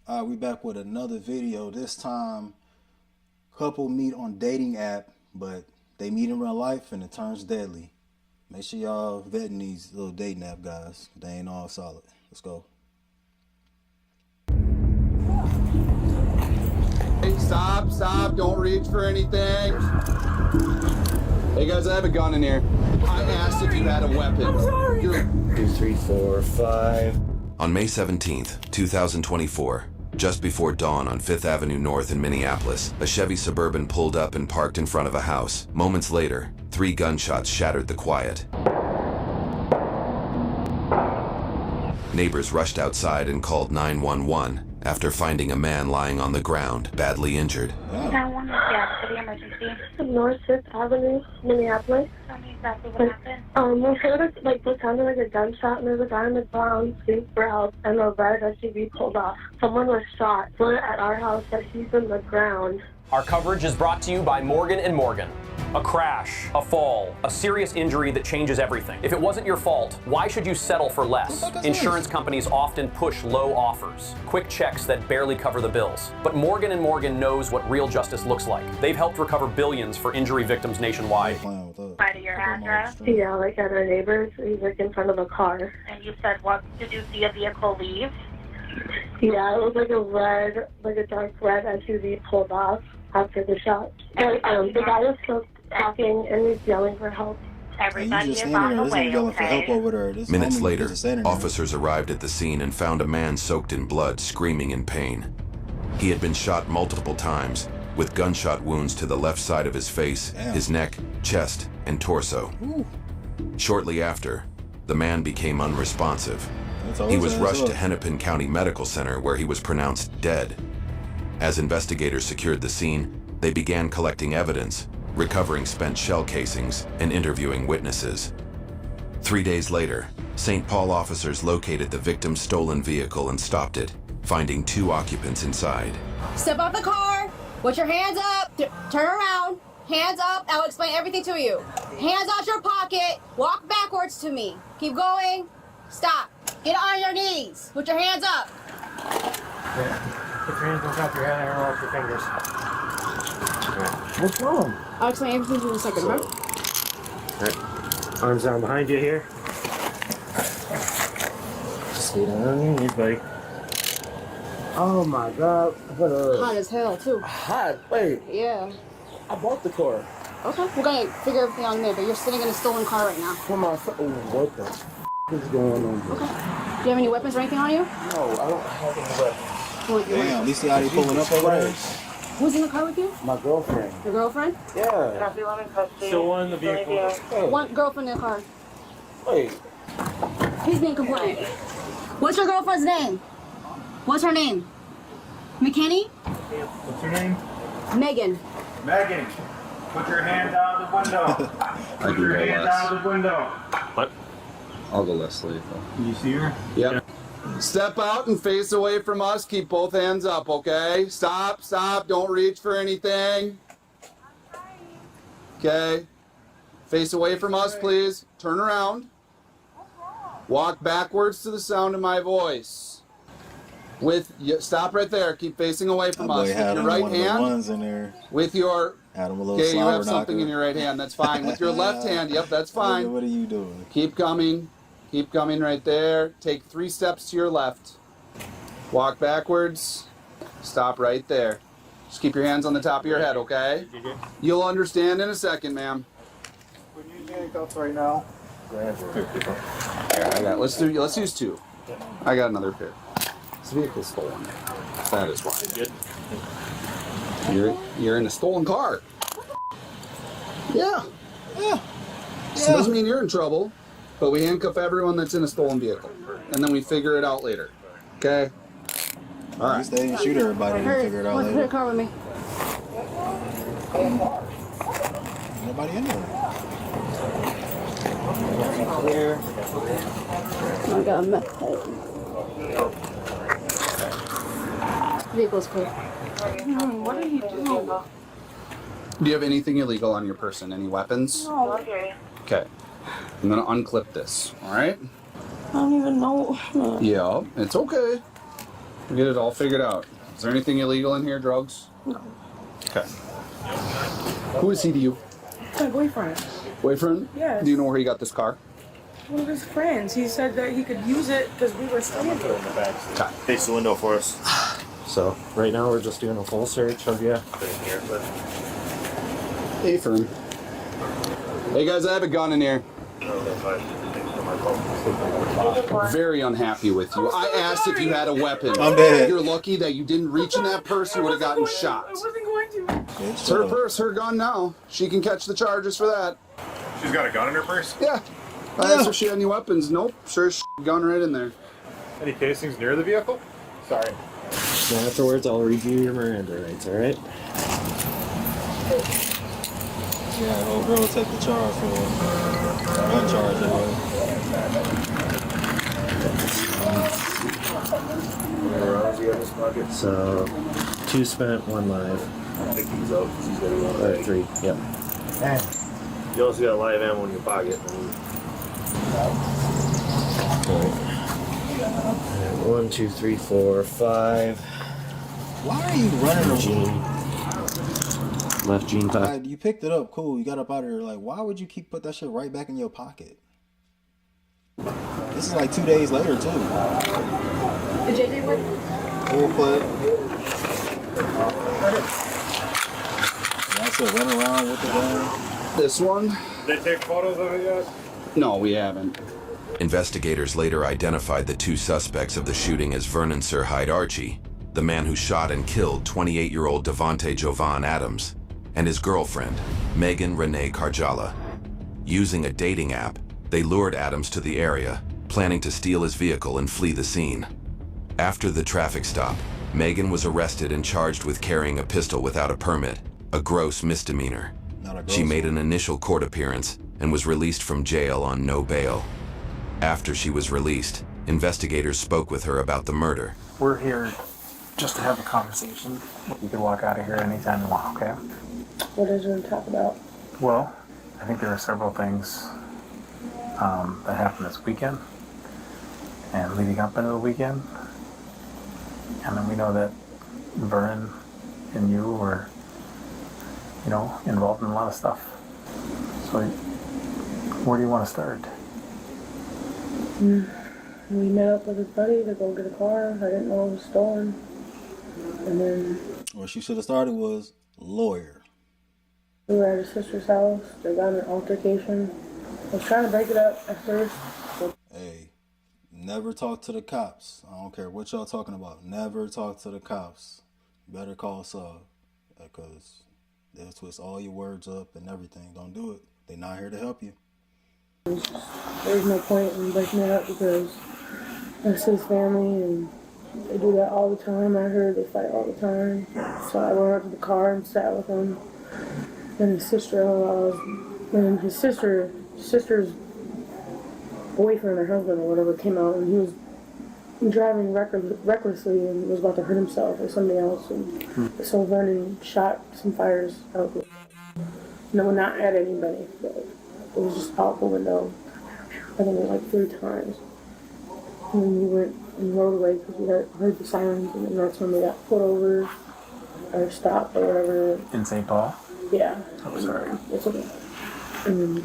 We back with another video. This time, couple meet on dating app, but they meet in real life and it turns deadly. Make sure y'all vetting these little dating app guys. They ain't all solid. Let's go. Hey, stop, don't reach for anything. Hey guys, I have a gun in here. I asked if you had a weapon. I'm sorry. 2, 3, 4, 5. On May 17th, 2024, just before dawn on 5th Avenue North in Minneapolis, a Chevy Suburban pulled up and parked in front of a house. Moments later, 3 gunshots shattered the quiet. Neighbors rushed outside and called 911 after finding a man lying on the ground, badly injured. 911, yeah, for the emergency. North 5th Avenue, Minneapolis. Tell me exactly what happened. We heard what sounded like a gunshot, and there was a guy in the brown suit for help, and a red SUV pulled off. Someone was shot. One at our house, but he's in the ground. Our coverage is brought to you by Morgan & Morgan. A crash, a fall, a serious injury that changes everything. If it wasn't your fault, why should you settle for less? Insurance companies often push low offers, quick checks that barely cover the bills. But Morgan & Morgan knows what real justice looks like. They've helped recover billions for injury victims nationwide. By your address? Yeah, at our neighbors. He's in front of a car. And you said, what, did you see a vehicle leave? Yeah, it was a dark red SUV pulled off after the shot. And the guy was still talking and he's yelling for help. Everybody is on the way, okay? Minutes later, officers arrived at the scene and found a man soaked in blood, screaming in pain. He had been shot multiple times, with gunshot wounds to the left side of his face, his neck, chest, and torso. Shortly after, the man became unresponsive. He was rushed to Hennepin County Medical Center, where he was pronounced dead. As investigators secured the scene, they began collecting evidence, recovering spent shell casings, and interviewing witnesses. 3 days later, St. Paul officers located the victim's stolen vehicle and stopped it, finding 2 occupants inside. Step off the car, put your hands up, turn around, hands up, I'll explain everything to you. Hands out your pocket, walk backwards to me. Keep going, stop. Get on your knees, put your hands up. Put your hands on top of your head and off your fingers. What's wrong? I'll explain everything to you in a second, huh? Right. Arms down behind you here. Just get on your knees, buddy. Oh my God. Hot as hell, too. Hot? Wait. Yeah. I bought the car. Okay, we're gonna figure everything out in a minute, but you're sitting in a stolen car right now. Come on. What the is going on here? Okay. Do you have any weapons or anything on you? No, I don't have any weapons. Damn, you see how they pulling up over there? Who's in the car with you? My girlfriend. Your girlfriend? Yeah. Still one in the vehicle. Hey. One girlfriend in the car. Wait. He's being compliant. What's your girlfriend's name? What's her name? McKinney? What's your name? Megan. Megan. Put your hands out of the window. Put your hands out of the window. What? I'll go less lethal. Can you see her? Yep. Step out and face away from us. Keep both hands up, okay? Stop, don't reach for anything. Okay. Face away from us, please. Turn around. Walk backwards to the sound of my voice. Stop right there. Keep facing away from us. With your right hand. With your... Okay, you have something in your right hand. That's fine. With your left hand, yep, that's fine. What are you doing? Keep coming. Keep coming right there. Take 3 steps to your left. Walk backwards. Stop right there. Just keep your hands on the top of your head, okay? You'll understand in a second, ma'am. We're using handcuffs right now. Here, let's use 2. I got another pair. This vehicle's stolen. That is why. You're in a stolen car. Yeah. So doesn't mean you're in trouble, but we handcuff everyone that's in a stolen vehicle, and then we figure it out later. Okay. All right. They didn't shoot everybody and figure it out later. Put a car with me. Nobody in there. Clear. I got a meth head. Vehicle's clear. What are you doing? Do you have anything illegal on your person? Any weapons? No. Okay. Okay. I'm gonna unclip this. All right. I don't even know. Yeah, it's okay. We'll get it all figured out. Is there anything illegal in here? Drugs? No. Okay. Who is he to you? My boyfriend. Boyfriend? Yes. Do you know where he got this car? One of his friends. He said that he could use it because we were staying here. In the back. Face the window for us. So right now we're just doing a full search of you. Hey, firm. Hey guys, I have a gun in here. Very unhappy with you. I asked if you had a weapon. I'm dead. You're lucky that you didn't reach in that purse. You would have gotten shot. I wasn't going to. It's her purse, her gun now. She can catch the charges for that. She's got a gun in her purse? Yeah. I asked if she had any weapons. Nope. Sure as gun right in there. Any casings near the vehicle? Sorry. So afterwards, I'll review your Miranda rights, alright? Yeah, old girl will take the charge for gun charge anyway. So 2 spent, 1 live. Pick these up. She's got one. Or 3, yep. Dang. You also got live ammo in your pocket. Alright, 1, 2, 3, 4, 5. Why are you running Left Gene. Left Gene pocket. Like, you picked it up, cool. You got up out of there. Like, why would you keep put that shit right back in your pocket? This is like 2 days later too. The JJ one? Full clip. That's it. Run around with the gun. This one? Did they take photos of it yet? No, we haven't. Investigators later identified the 2 suspects of the shooting as Vernon Sir Hyde Archie, the man who shot and killed 28-year-old Devonte Jovan Adams, and his girlfriend, Megan Renee Carjala. Using a dating app, they lured Adams to the area, planning to steal his vehicle and flee the scene. After the traffic stop, Megan was arrested and charged with carrying a pistol without a permit, a gross misdemeanor. She made an initial court appearance and was released from jail on no bail. After she was released, investigators spoke with her about the murder. We're here just to have a conversation. You can walk out of here anytime you want, okay? What is there to talk about? Well, I think there are several things that happened this weekend and leading up into the weekend. And then we know that Vernon and you were, involved in a lot of stuff. So where do you want to start? We met up with his buddy to go get a car. I didn't know it was stolen. And then What she should have started was lawyer. we were at his sister's house. They got in an altercation. I was trying to break it up at first. Hey, never talk to the cops. I don't care what y'all talking about. Never talk to the cops. Better call Saul, because they'll twist all your words up and everything. Don't do it. They're not here to help you. There's no point in breaking it up because that's his family and they do that all the time. I heard they fight all the time. So I went up to the car and sat with him. Then his sister's boyfriend or husband or whatever came out and he was driving recklessly and was about to hurt himself or somebody else. And so Vernon shot some fires out. No, not at anybody, but it was just out the window. I think like 3 times. And then we went and rode away because we heard the sirens, and then that's when we got pulled over or stopped or whatever. In St. Paul? Yeah. Oh, sorry. It's okay. And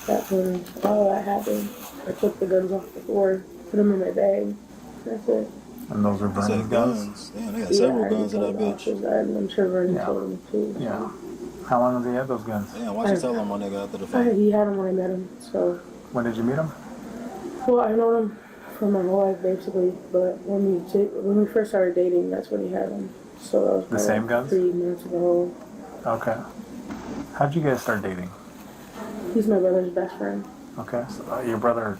that's when all that happened. I took the guns off the floor, put them in my bag. That's it. And those were Vernon's guns? Damn, they got several guns in that bitch. I'm sure Vernon told him too. Yeah. How long has he had those guns? Damn, why'd you tell him my nigga after the fight? He had them when I met him, so. When did you meet him? Well, I know him for my whole life, basically. But when we first started dating, that's when he had them. So that was the same guns? 3 months ago. Okay. How'd you guys start dating? He's my brother's best friend. Okay. So your brother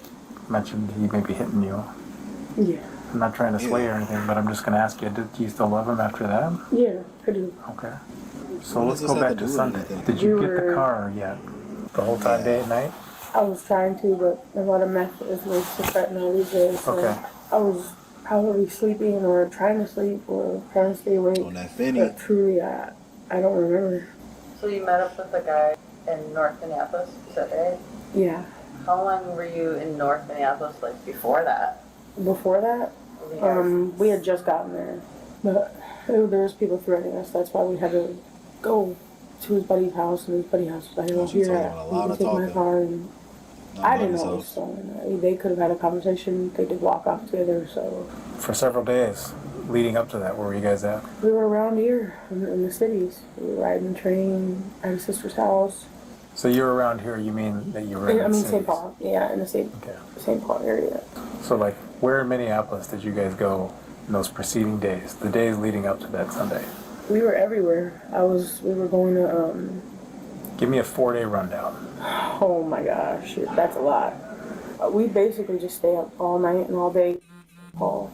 mentioned he may be hitting you. Yeah. I'm not trying to sway or anything, but I'm just going to ask you, did you still love him after that? Yeah, I do. Okay. So let's go back to Sunday. Did you get the car yet? The whole time, day and night? I was trying to, but a lot of meth is mixed with fentanyl these days. So Okay. I was probably sleeping or trying to sleep or trying to stay awake. On that Fenny. But truly, I don't remember. So you met up with a guy in North Minneapolis, is that right? Yeah. How long were you in North Minneapolis, like, before that? Before that, We had just gotten there, but there was people threatening us. That's why we had to go to his buddy's house, and his buddy's house was like, "Oh, here, you can take my car." And I didn't know it was stolen. They could have had a conversation. They did walk off together. So for several days leading up to that, where were you guys at? We were around here in the cities. We were riding the train at his sister's house. So you're around here, you mean that you were in the St. Paul, yeah, in the St. Paul area. So like, where in Minneapolis did you guys go in those preceding days, the days leading up to that Sunday? We were everywhere. We were going to, Give me a 4-day rundown. Oh my gosh, that's a lot. We basically just stay up all night and all day, Paul.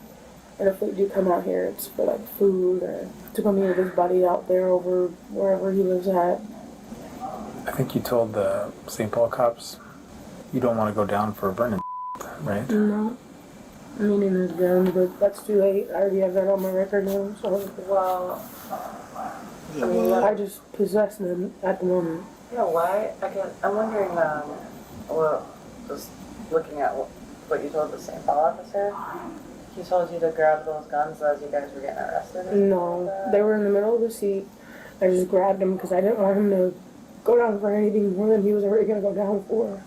And if we do come out here, it's for like food or to go meet with his buddy out there over wherever he lives at. I think you told the St. Paul cops you don't want to go down for a burning, right? No. Meaning is ground, but that's too late. I already have that on my record now, so. Well, I mean, I just possess them at the moment. You know why? I'm wondering, well, just looking at what you told the St. Paul officer, he told you to grab those guns as you guys were getting arrested? No, they were in the middle of the seat. I just grabbed them because I didn't want him to go down for anything more than he was already going to go down for.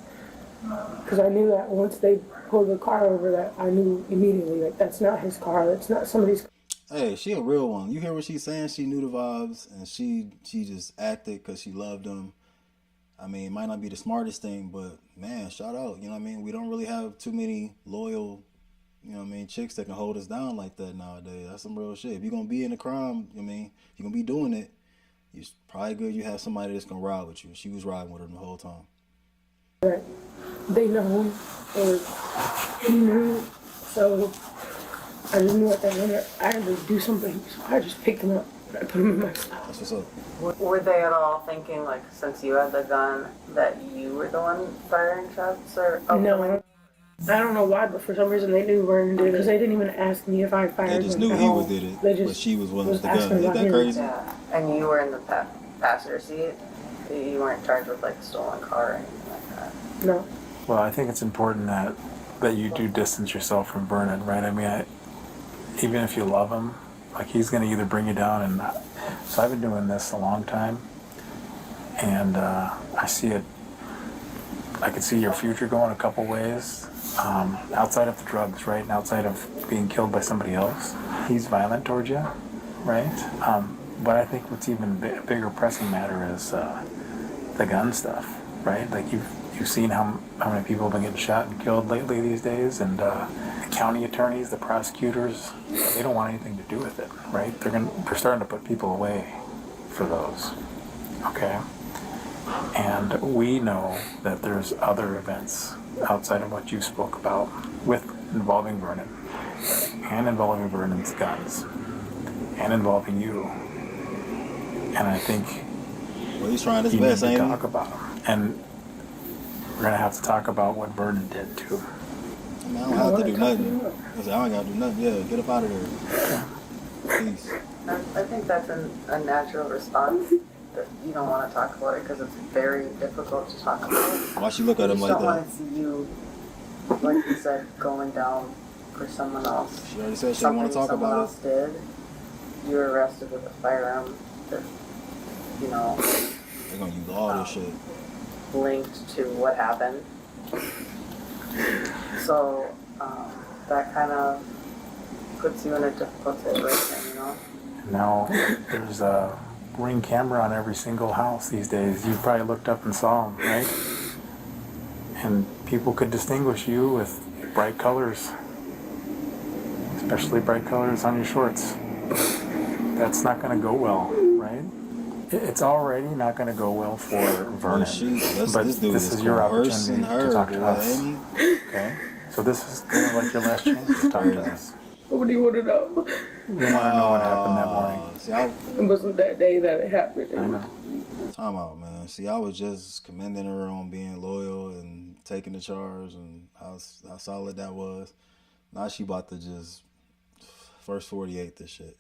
Because I knew that once they pulled the car over, that I knew immediately, like, that's not his car, that's not somebody's car. Hey, she a real one. You hear what she's saying? She knew the vibes, and she just acted because she loved him. I mean, it might not be the smartest thing, but, man, shout out. You know what I mean? We don't really have too many loyal, you know what I mean, chicks that can hold us down like that nowadays. That's some real shit. If you're going to be in a crime, I mean, if you're going to be doing it, it's probably good you have somebody that's going to ride with you. She was riding with him the whole time. Right. They know, or he knew, so I just knew at that minute I had to do something, so I just picked him up and I put him in my style. That's what's up. Were they at all thinking, like, since you had the gun, that you were the one firing shots? Or No, I don't know why, but for some reason they knew Vernon did it, because they didn't even ask me if I fired him. They just knew he was did it, but she was one with the gun. Isn't that crazy? Yeah, and you were in the passenger seat? You weren't charged with, like, stolen car or anything like that? No. Well, I think it's important that you do distance yourself from Vernon, right? I mean, even if you love him, like, he's going to either bring you down and not. So I've been doing this a long time, and I see it. I can see your future going a couple ways, outside of the drugs, right, and outside of being killed by somebody else. He's violent towards you, right? But I think what's even bigger pressing matter is the gun stuff, right? Like, you've seen how many people have been getting shot and killed lately these days, and the county attorneys, the prosecutors, they don't want anything to do with it, right? They're starting to put people away for those, okay? And we know that there's other events outside of what you spoke about involving Vernon, and involving Vernon's guns, and involving you. And I think he's trying his you best, need to ain't talk about him. And we're going to have to talk about what Vernon did, too. I mean, I don't have to do nothing. I don't got to do nothing. Yeah, get up out of there. Peace. I think that's a natural response, that you don't want to talk about it because it's very difficult to talk about. Why she look at him like that? I just don't want to see you, like you said, going down for someone else. She already said she didn't want to talk about it. Something someone else did. You were arrested with a firearm that, you know, they're going to use all this shit. Linked to what happened. So, that kind of puts you in a difficult situation, you know? Now, there's a Ring camera on every single house these days. You probably looked up and saw them, right? And people could distinguish you with bright colors, especially bright colors on your shorts. That's not going to go well, right? It's already not going to go well for Vernon. But this is your opportunity to talk to us. Okay? So this is kind of like your last chance to talk to us. What do you want to know? You want to know what happened that morning. It wasn't that day that it happened. I know. Time out, man. See, I was just commending her on being loyal and taking the charge and how solid that was. Now she about to just first 48 this shit.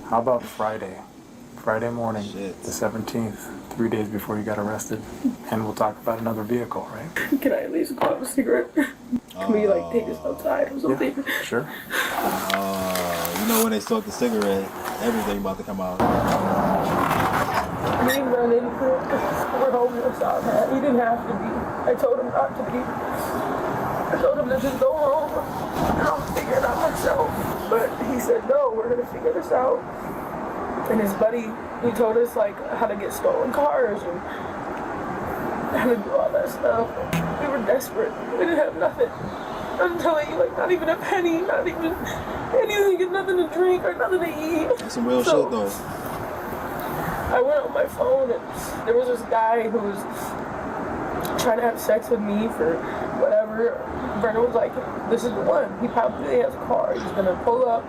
How about Friday? Friday morning, the 17th, 3 days before you got arrested. And we'll talk about another vehicle, right? Can I at least go have a cigarette? Can we like take this outside or something? Yeah, sure. You know when they smoke the cigarette, everything about to come out. Me and Vernon were homeless out there. He didn't have to be. I told him not to be. I told him to just go home and I'll figure it out myself. But he said, no, we're going to figure this out. And his buddy, he told us like how to get stolen cars and how to do all that stuff. We were desperate. We didn't have nothing. I'm telling you, like not even a penny, not even anything, nothing to drink or nothing to eat. That's some real shit though. I went on my phone and there was this guy who was trying to have sex with me for whatever. Vernon was like, this is the one. He probably has a car. He's going to pull up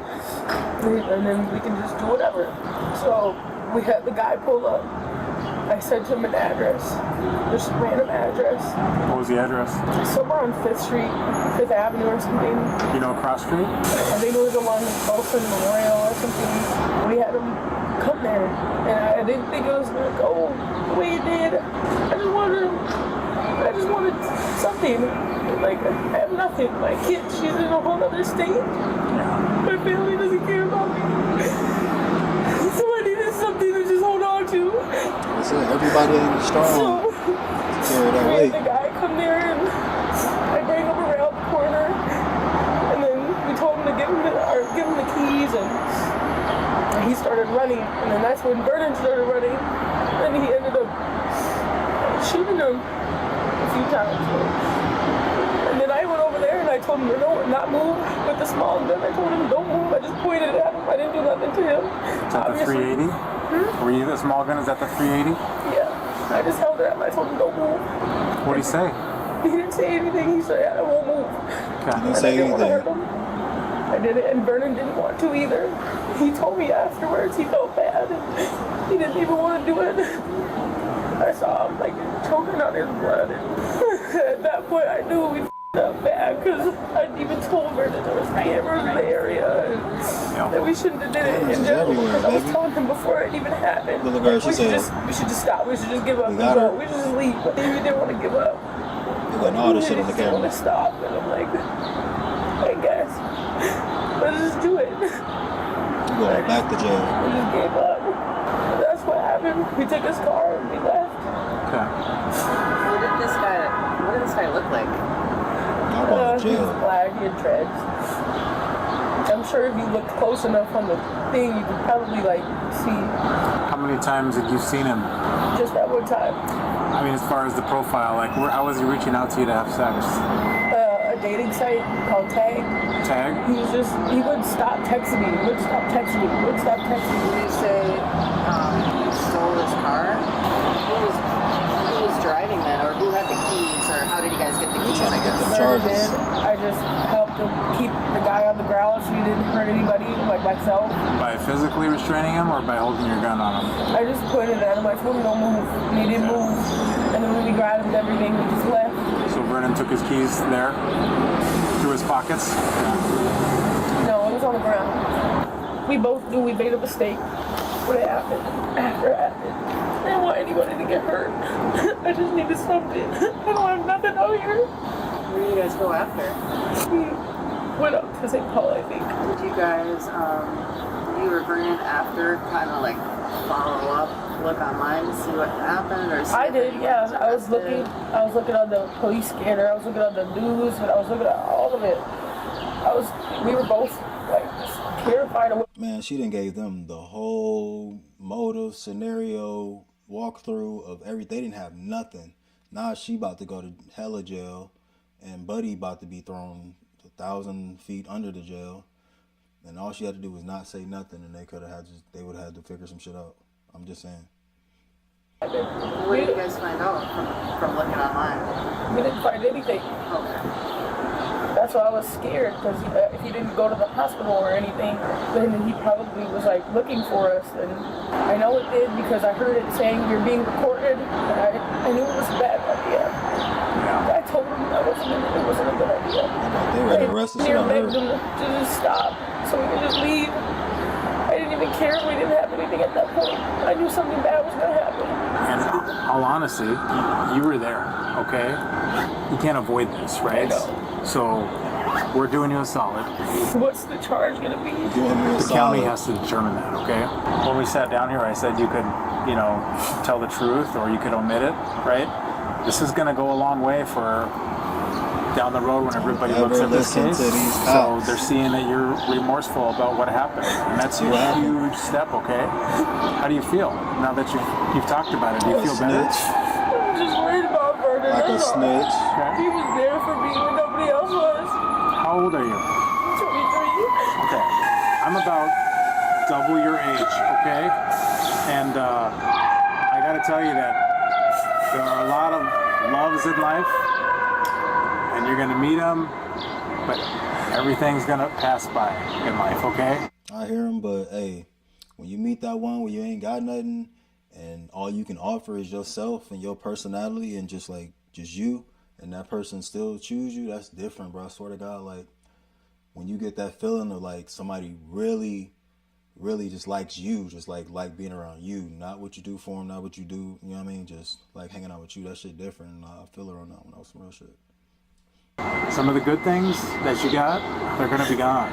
and then we can just do whatever. So we had the guy pull up. I sent him an address, just a random address. What was the address? Somewhere on 5th Street, 5th Avenue or something. You know cross street? I think it was along Bolson Memorial or something. We had him come there, and I didn't think it was going to go the way it did. I just wanted something. Like, I have nothing. My kid, she's in a whole other state. My family doesn't care about me. So I needed something to just hold on to. That's it. Everybody is strong. Carry that weight. The guy come there and I bring him around the corner, and then we told him to give him the keys, and he started running, and then that's when Vernon started running, and he ended up shooting him a few times. And then I went over there and I told him to not move with the small gun. I told him don't move. I just pointed it at him. I didn't do nothing to him. Is that the 380? Were you the small gun? Is that the 380? Yeah. I just held it at him. I told him don't move. What did he say? He didn't say anything. He said I won't move. He didn't say anything. I did it, and Vernon didn't want to either. He told me afterwards he felt bad. He didn't even want to do it. I saw him like choking on his blood. At that point, I knew we f***ed up bad because I even told her that there was cameras in the area and that we shouldn't have did it in general because I was telling him before it even happened. We should just stop. We should just give up and go. We should just leave. But he didn't want to give up. They got all this shit on the camera. Want to stop, and I'm like, I guess let's just do it. You going back to jail? We just gave up. That's what happened. We took his car and we left. Okay. What did this guy look like? He was black, he had dreads. I'm sure if you looked close enough on the thing, you could probably like see. How many times had you seen him? Just that one time. I mean, as far as the profile, like, how was he reaching out to you to have sex? A dating site called Tag. Tag? He would stop texting me. Did you say you stole his car? Who was driving then, or who had the keys, or how did you guys get the keys? Trying to get them charges. I just helped him keep the guy on the ground so he didn't hurt anybody, like myself. By physically restraining him or by holding your gun on him? I just pointed at him. I told him don't move. And he didn't move. And then when we grabbed everything, we just left. So Vernon took his keys there? Through his pockets? No, it was on the ground. We both knew we made a mistake when it happened. After it happened. I didn't want anybody to get hurt. I just needed something. I don't have nothing out here. Where did you guys go after? We went up to St. Paul, I think. Did you guys, you were Vernon after, kind of like follow up, look online to see what happened, or see I did, yeah. I was looking on the police scanner. I was looking on the news, and I was looking at all of it. We were both like terrified of. Man, she done gave them the whole motive, scenario, walkthrough of everything. They didn't have nothing. Now she about to go to hella jail, and Buddy about to be thrown 1,000 feet under the jail. And all she had to do was not say nothing, and they would have had to figure some shit out. I'm just saying. What did you guys find out from looking online? We didn't find anything. Okay. That's why I was scared, because if he didn't go to the hospital or anything, then he probably was like looking for us. And I know it did because I heard it saying you're being recorded, and I knew it was a bad idea. Yeah. I told him it wasn't a good idea. They ready to arrest us. I begged him to just stop so we could just leave. I didn't even care if we didn't have anything at that point. I knew something bad was going to happen. And in all honesty, you were there, okay? You can't avoid this, right? So we're doing you a solid. What's the charge going to be? The county has to determine that, okay? When we sat down here, I said you could, you know, tell the truth or you could omit it, right? This is going to go a long way for down the road when everybody looks at this case. So they're seeing that you're remorseful about what happened. And that's a huge step, okay? How do you feel now that you've talked about it? Do you feel better? I'm just worried about Vernon. Like a snitch. Okay. He was there for me when nobody else was. How old are you? 23. Okay. I'm about double your age, okay? And I gotta tell you that there are a lot of loves in life, and you're gonna meet them, but everything's gonna pass by in life, okay? I hear him, but hey, when you meet that one where you ain't got nothing, and all you can offer is yourself and your personality and just you, and that person still choose you, that's different, bro. I swear to God, like, when you get that feeling of like somebody really just likes you, just like being around you, not what you do for them, not what you do, you know what I mean? Just like hanging out with you, that shit different. And I feel it on that one. That was some real shit. Some of the good things that you got, they're gonna be gone.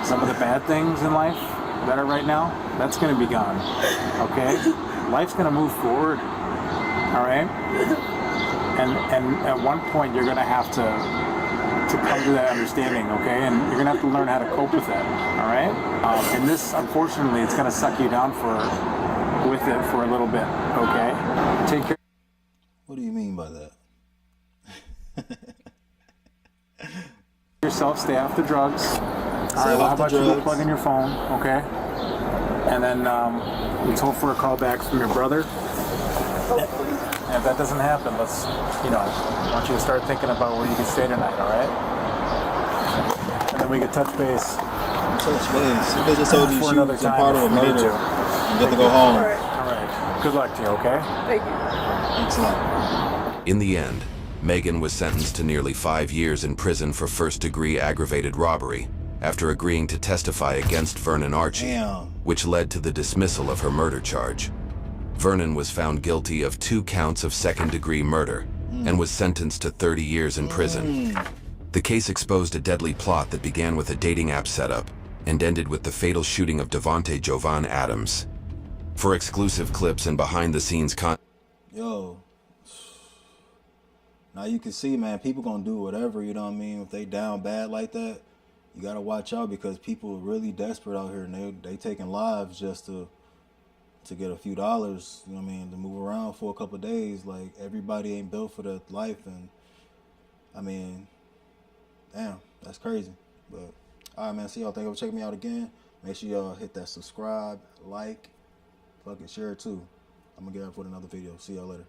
Some of the bad things in life that are right now, that's gonna be gone, okay? Life's gonna move forward, all right? And at one point, you're gonna have to come to that understanding, okay? And you're gonna have to learn how to cope with that, all right? And this, unfortunately, it's gonna suck you down with it for a little bit, okay? Take care. What do you mean by that? Yourself, stay off the drugs. All right, how about you go plug in your phone, okay? And then let's hope for a call back from your brother. And if that doesn't happen, let's, you know, I want you to start thinking about where you can stay tonight, all right? And then we can touch base. Touch base. If they just told you she was a part of a murder, you get to go home. All right. Good luck to you, okay? Thank you. Thanks a lot. In the end, Megan was sentenced to nearly 5 years in prison for first-degree aggravated robbery after agreeing to testify against Vernon Archie, which led to the dismissal of her murder charge. Vernon was found guilty of 2 counts of second-degree murder and was sentenced to 30 years in prison. The case exposed a deadly plot that began with a dating app setup and ended with the fatal shooting of Devonte Jovan Adams. For exclusive clips and behind-the-scenes content, yo, now you can see, man, people gonna do whatever, you know what I mean? If they down bad like that, you gotta watch out because people are really desperate out here and they taking lives just to get a few dollars, you know what I mean, to move around for a couple of days. Like, everybody ain't built for that life, and I mean, damn, that's crazy. But all right, man, see y'all. Thank you for checking me out again. Make sure y'all hit that subscribe, like, fucking share it too. I'm gonna get up with another video. See y'all later.